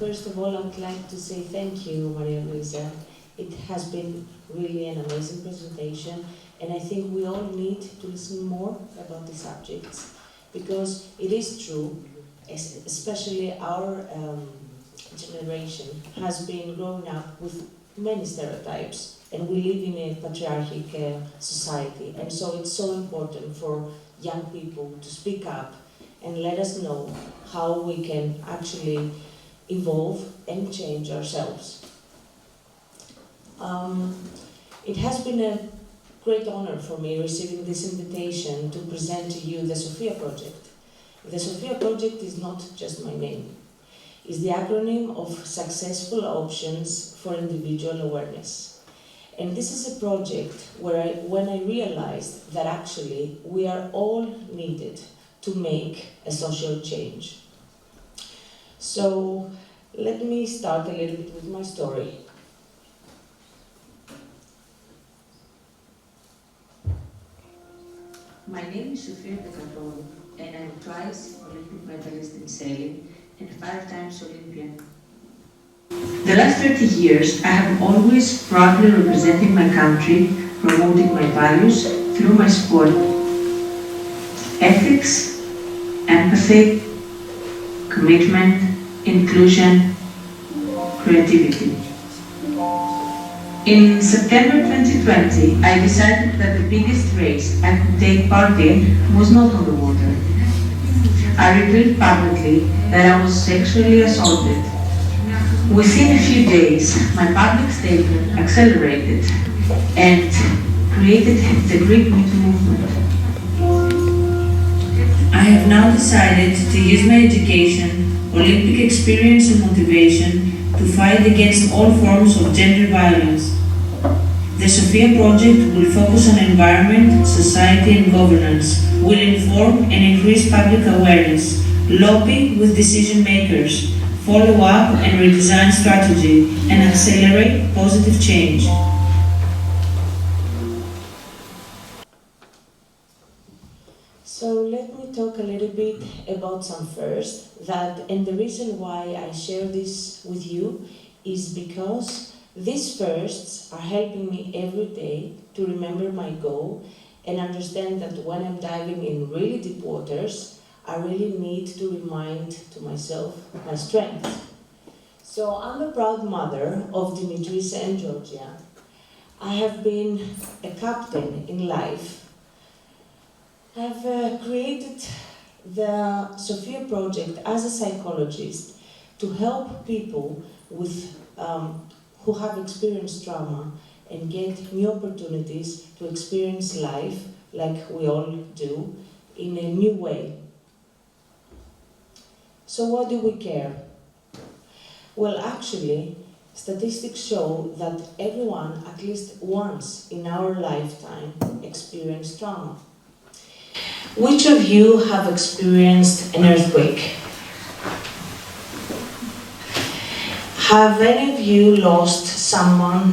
First of all, I would like to say thank you, Maria Luisa. It has been really an amazing presentation, and I think we all need to listen more about the subjects, because it is true, especially our generation has been growing up with many stereotypes, and we live in a patriarchal society, and so it's so important for young people to speak up and let us know how we can actually evolve and change ourselves. It has been a great honor for me receiving this invitation to present to you the Sofia project. The Sofia project is not just my name. It's the acronym of Successful Options for Individual Awareness. And this is a project where when I realized that actually we are all needed to make a social change. So let me start a little bit with my story. My name is Sofia Bekatorou, and I'm twice Olympic medalist in sailing and 5 times Olympian. The last 30 years, I have always proudly represented my country, promoting my values through my sport. Ethics, empathy, commitment, inclusion, creativity. In September 2020, I decided that the biggest race I could take part in was not on the water. I revealed publicly that I was sexually assaulted. Within a few days, my public statement accelerated and created the Greek Me Too movement. I have now decided to use my education, Olympic experience and motivation to fight against all forms of gender violence. The Sofia project will focus on environment, society and governance, will inform and increase public awareness, lobby with decision makers, follow up and redesign strategy, and accelerate positive change. So let me talk a little bit about some firsts, and the reason why I share this with you is because these firsts are helping me every day to remember my goal and understand that when I'm diving in really deep waters, I really need to remind to myself my strengths. So I'm a proud mother of Dimitris and Georgia. I have been a captain in life. I've created the Sofia project as a psychologist to help people with who have experienced trauma and get new opportunities to experience life like we all do in a new way. So what do we care? Well, actually, statistics show that everyone at least once in our lifetime experienced trauma. Which of you have experienced an earthquake? Have any of you lost someone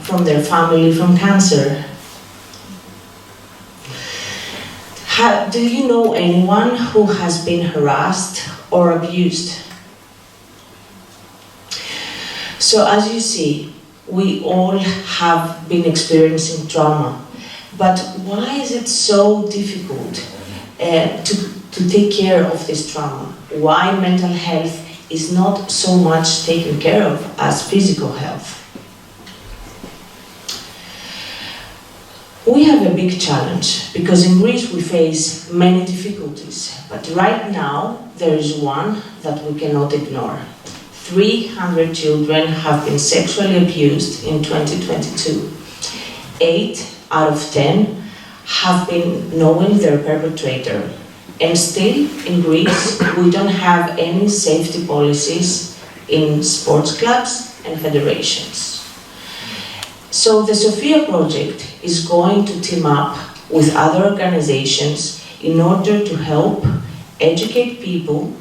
from their family from cancer? Do you know anyone who has been harassed or abused? So as you see, we all have been experiencing trauma. But why is it so difficult to take care of this trauma? Why mental health is not so much taken care of as physical health? We have a big challenge because in Greece we face many difficulties, but right now there is one that we cannot ignore. 300 children have been sexually abused in 2022. 8 out of 10 have been knowing their perpetrator. And still, in Greece, we don't have any safety policies in sports clubs and federations. So the Sofia project is going to team up with other organizations in order to help educate people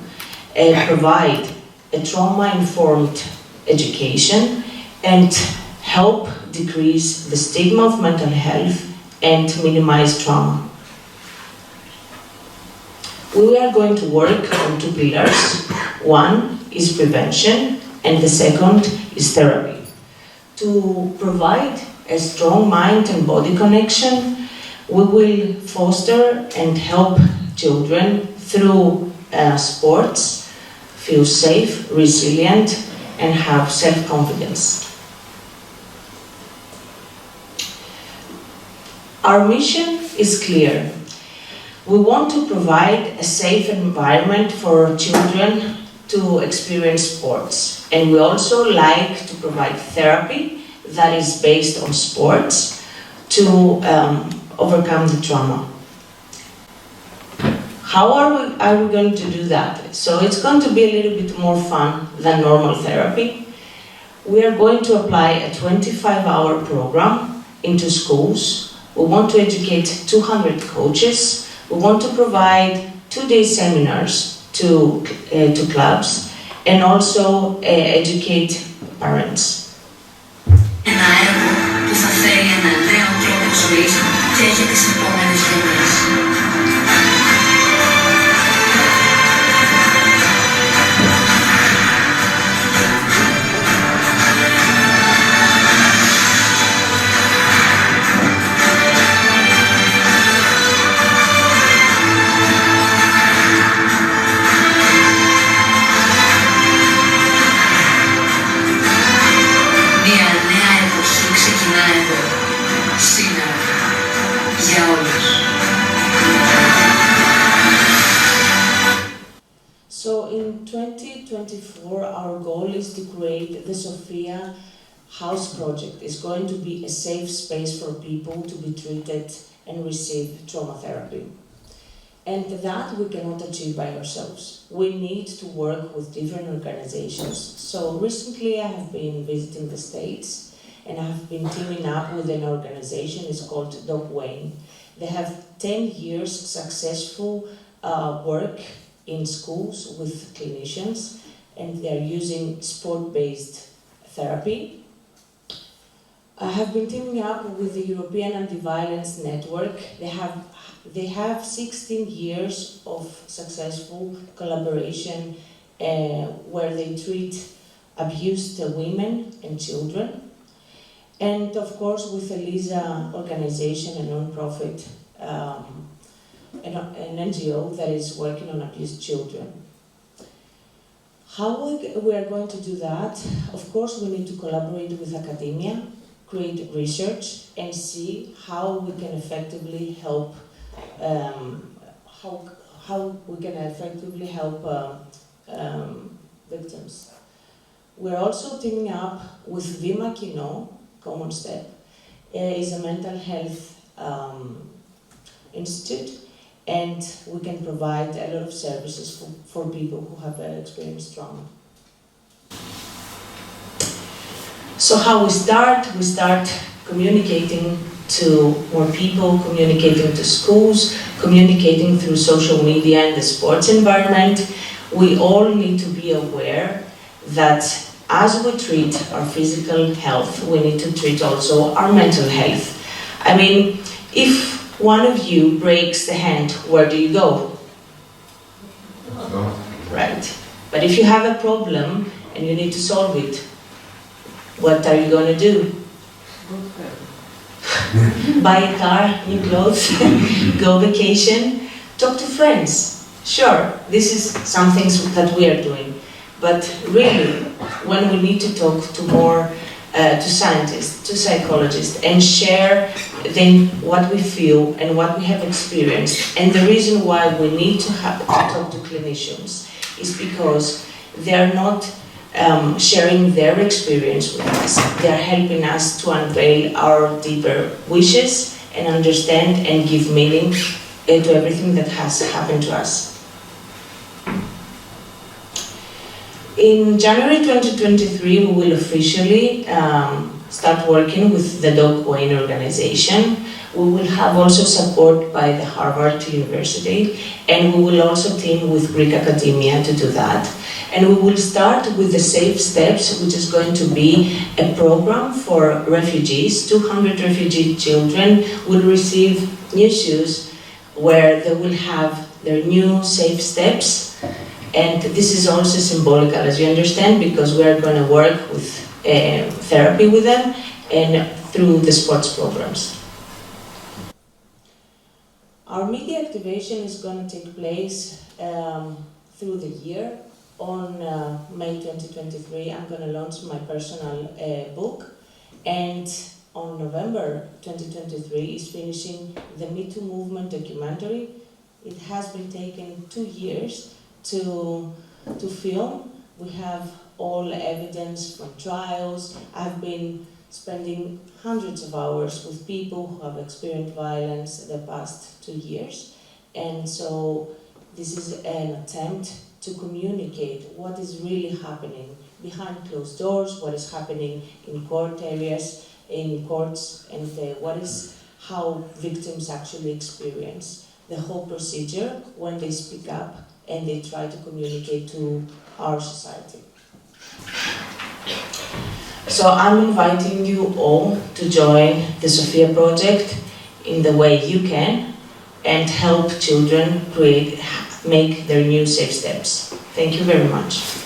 and provide a trauma-informed education and help decrease the stigma of mental health and minimize trauma. We are going to work on 2 pillars. One is prevention, and the second is therapy. To provide a strong mind and body connection, we will foster and help children through sports, feel safe, resilient, and have self-confidence. Our mission is clear. We want to provide a safe environment for children to experience sports. And we also like to provide therapy that is based on sports to overcome the trauma. How are we going to do that? So it's going to be a little bit more fun than normal therapy. We are going to apply a 25-hour program into schools. We want to educate 200 coaches. We want to provide 2-day seminars to clubs and also educate parents. Ένα έργο που θα φέρει έναν νέο τρόπο ζωής και για τις επόμενες γενιές. So in 2024, our goal is to create the Sofia House Project. It's going to be a safe space for people to be treated and receive trauma therapy. And that we cannot achieve by ourselves. We need to work with different organizations. So recently I have been visiting the States and I have been teaming up with an organization, it's called Doc Wayne. They have 10 years successful work in schools with clinicians, and they're using sport-based therapy. I have been teaming up with the European Anti-Violence Network. They have 16 years of successful collaboration where they treat abused women and children. And of course with the LISA organization, a non-profit, an NGO that is working on abused children. How we are going to do that? Of course we need to collaborate with academia, create research, and see how we can effectively help victims. We're also teaming up with Vima Kino, Common Step, is a mental health institute, and we can provide a lot of services for people who have experienced trauma. So how we start communicating to more people, communicating to schools, communicating through social media and the sports environment. We all need to be aware that as we treat our physical health, we need to treat also our mental health. I mean, if one of you breaks the hand, where do you go? Right. But if you have a problem and you need to solve it, what are you going to do? Buy a car, new clothes, go vacation, talk to friends. Sure, this is some things that we are doing. But really, when we need to talk to more to scientists, to psychologists, and share then what we feel and what we have experienced, and the reason why we need to talk to clinicians is because they are not sharing their experience with us. They are helping us to unveil our deeper wishes and understand and give meaning to everything that has happened to us. In January 2023, we will officially start working with the Doc Wayne organization. We will have also support by the Harvard University, and we will also team with Greek academia to do that. And we will start with the Safe Steps, which is going to be a program for refugees. 200 refugee children will receive new shoes where they will have their new safe steps, And this is also symbolical, as you understand, because we are going to work with therapy with them and through the sports programs. Our media activation is going to take place through the year. On May 2023, I'm going to launch my personal book, and on November 2023 is finishing the Me Too movement documentary. It has been taken 2 years to film. We have all evidence from trials. I've been spending hundreds of hours with people who have experienced violence the past 2 years, and so this is an attempt to communicate what is really happening behind closed doors, what is happening in court areas, in courts, and how victims actually experience the whole procedure when they speak up and they try to communicate to our society. So I'm inviting you all to join the Sofia project in the way you can and help children make their new safe steps. Thank you very much.